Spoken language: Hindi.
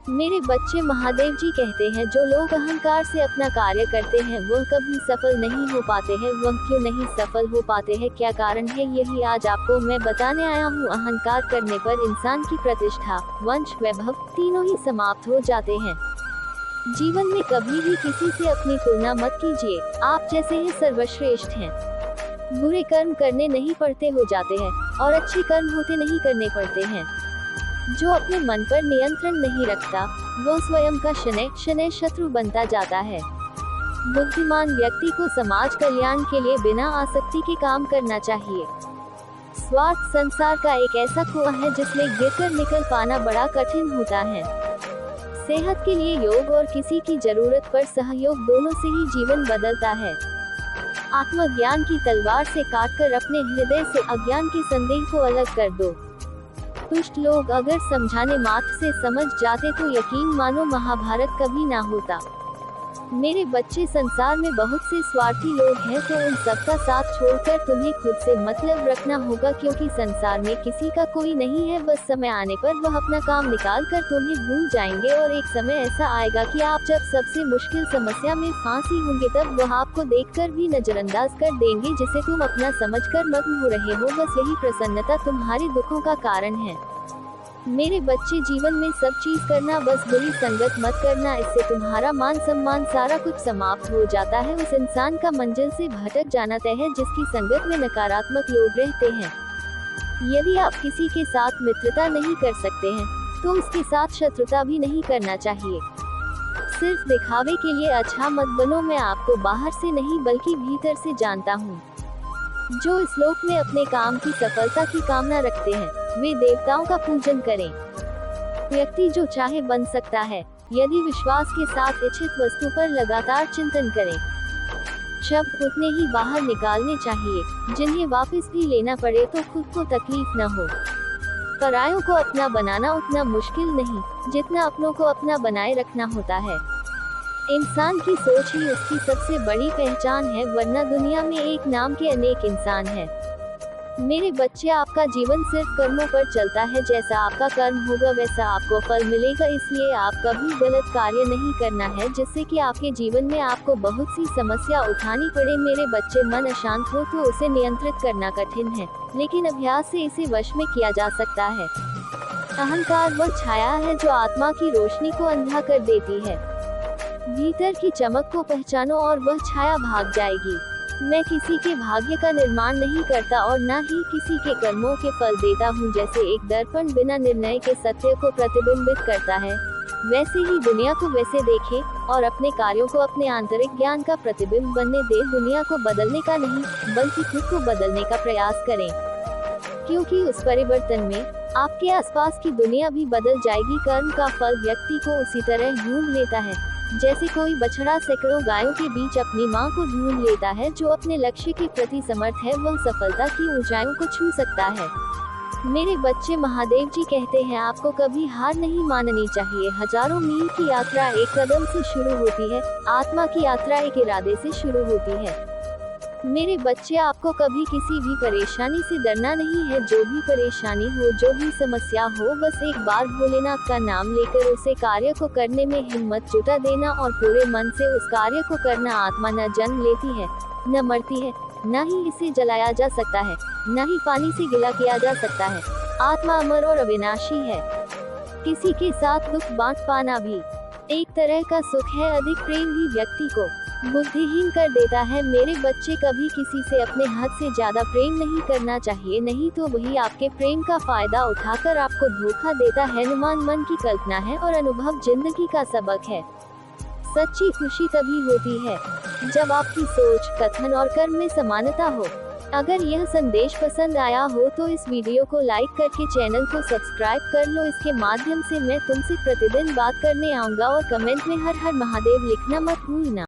मेरे बच्चे महादेव जी कहते हैं, जो लोग अहंकार से अपना कार्य करते हैं वह कभी सफल नहीं हो पाते हैं। वह क्यों नहीं सफल हो पाते हैं, क्या कारण है, यही आज आपको मैं बताने आया हूँ। अहंकार करने पर इंसान की प्रतिष्ठा, वंश, वैभव तीनों ही समाप्त हो जाते हैं। जीवन में कभी भी किसी से अपनी तुलना मत कीजिए। आप जैसे ही सर्वश्रेष्ठ हैं। बुरे कर्म करने नहीं पड़ते हो जाते हैं और अच्छे कर्म होते नहीं करने पड़ते हैं। जो अपने मन पर नियंत्रण नहीं रखता वो स्वयं का शनै शनै शत्रु बनता जाता है। बुद्धिमान व्यक्ति को समाज कल्याण के लिए बिना आसक्ति के काम करना चाहिए। स्वार्थ संसार का एक ऐसा कुआं है जिसमें गिरकर निकल पाना बड़ा कठिन होता है। सेहत के लिए योग और किसी की जरूरत पर सहयोग, दोनों से ही जीवन बदलता है। आत्मज्ञान की तलवार से काटकर अपने हृदय से अज्ञान के संदेह को अलग कर दो। दुष्ट लोग अगर समझाने मात्र से समझ जाते तो यकीन मानो महाभारत कभी ना होता। मेरे बच्चे, संसार में बहुत से स्वार्थी लोग हैं, तो उन सबका साथ छोड़कर तुम्हें खुद से मतलब रखना होगा, क्योंकि संसार में किसी का कोई नहीं है। बस समय आने पर वह अपना काम निकाल कर तुम्हें भूल जाएंगे और एक समय ऐसा आएगा कि आप जब सबसे मुश्किल समस्या में फांसी होंगे तब वह आपको देखकर भी नजरअंदाज कर देंगे, जिसे तुम अपना समझकर मग्न हो रहे हो। बस यही प्रसन्नता तुम्हारे दुखों का कारण है। मेरे बच्चे, जीवन में सब चीज करना, बस बुरी संगत मत करना, इससे तुम्हारा मान सम्मान सारा कुछ समाप्त हो जाता है। उस इंसान का मंजिल से भटक जाना तय है जिसकी संगत में नकारात्मक लोग रहते हैं। यदि आप किसी के साथ मित्रता नहीं कर सकते हैं तो उसके साथ शत्रुता भी नहीं करना चाहिए। सिर्फ दिखावे के लिए अच्छा मत बनो। मैं आपको बाहर से नहीं बल्कि भीतर से जानता हूँ। जो इस लोक में अपने काम की सफलता की कामना रखते हैं वे देवताओं का पूजन करें। व्यक्ति जो चाहे बन सकता है यदि विश्वास के साथ इच्छित वस्तु पर लगातार चिंतन करें। शब्द उतने ही बाहर निकालने चाहिए जिन्हें वापस भी लेना पड़े तो खुद को तकलीफ न हो। परायों को अपना बनाना उतना मुश्किल नहीं जितना अपनों को अपना बनाए रखना होता है। इंसान की सोच ही उसकी सबसे बड़ी पहचान है, वरना दुनिया में एक नाम के अनेक इंसान हैं। मेरे बच्चे, आपका जीवन सिर्फ कर्मों पर चलता है। जैसा आपका कर्म होगा वैसा आपको फल मिलेगा, इसलिए आप कभी गलत कार्य नहीं करना है जिससे कि आपके जीवन में आपको बहुत सी समस्या उठानी पड़े। मेरे बच्चे, मन अशांत हो तो उसे नियंत्रित करना कठिन है, लेकिन अभ्यास से इसे वश में किया जा सकता है। अहंकार वह छाया है जो आत्मा की रोशनी को अंधा कर देती है। भीतर की चमक को पहचानो और वह छाया भाग जाएगी। मैं किसी के भाग्य का निर्माण नहीं करता और न ही किसी के कर्मों के फल देता हूँ। जैसे एक दर्पण बिना निर्णय के सत्य को प्रतिबिंबित करता है, वैसे ही दुनिया को वैसे देखें और अपने कार्यों को अपने आंतरिक ज्ञान का प्रतिबिंब बनने दे। दुनिया को बदलने का नहीं बल्कि खुद को बदलने का प्रयास करें, क्योंकि उस परिवर्तन में आपके आसपास की दुनिया भी बदल जाएगी। कर्म का फल व्यक्ति को उसी तरह ढूंढ लेता है जैसे कोई बछड़ा सैकड़ों गायों के बीच अपनी मां को ढूंढ लेता है। जो अपने लक्ष्य के प्रति समर्थ है वह सफलता की ऊंचाइयों को छू सकता है। मेरे बच्चे, महादेव जी कहते हैं, आपको कभी हार नहीं माननी चाहिए। हजारों मील की यात्रा एक कदम से शुरू होती है, आत्मा की यात्रा एक इरादे से शुरू होती है। मेरे बच्चे, आपको कभी किसी भी परेशानी से डरना नहीं है। जो भी परेशानी हो, जो भी समस्या हो, बस एक बार भोलेनाथ का नाम लेकर उसे कार्य को करने में हिम्मत जुटा देना और पूरे मन से उस कार्य को करना। आत्मा न जन्म लेती है, न मरती है, न ही इसे जलाया जा सकता है, न ही पानी से गिला किया जा सकता है। आत्मा अमर और अविनाशी है। किसी के साथ दुख बांट पाना भी एक तरह का सुख है। अधिक प्रेम भी व्यक्ति को बुद्धिहीन कर देता है। मेरे बच्चे, कभी किसी से अपने हद से ज्यादा प्रेम नहीं करना चाहिए, नहीं तो वही आपके प्रेम का फायदा उठाकर आपको धोखा देता है। अनुमान मन की कल्पना है और अनुभव जिंदगी का सबक है। सच्ची खुशी तभी होती है जब आपकी सोच, कथन और कर्म में समानता हो। अगर यह संदेश पसंद आया हो तो इस वीडियो को लाइक करके चैनल को सब्सक्राइब कर लो। इसके माध्यम से मैं तुमसे प्रतिदिन बात करने आऊंगा और कमेंट में हर हर महादेव लिखना मत भूलना।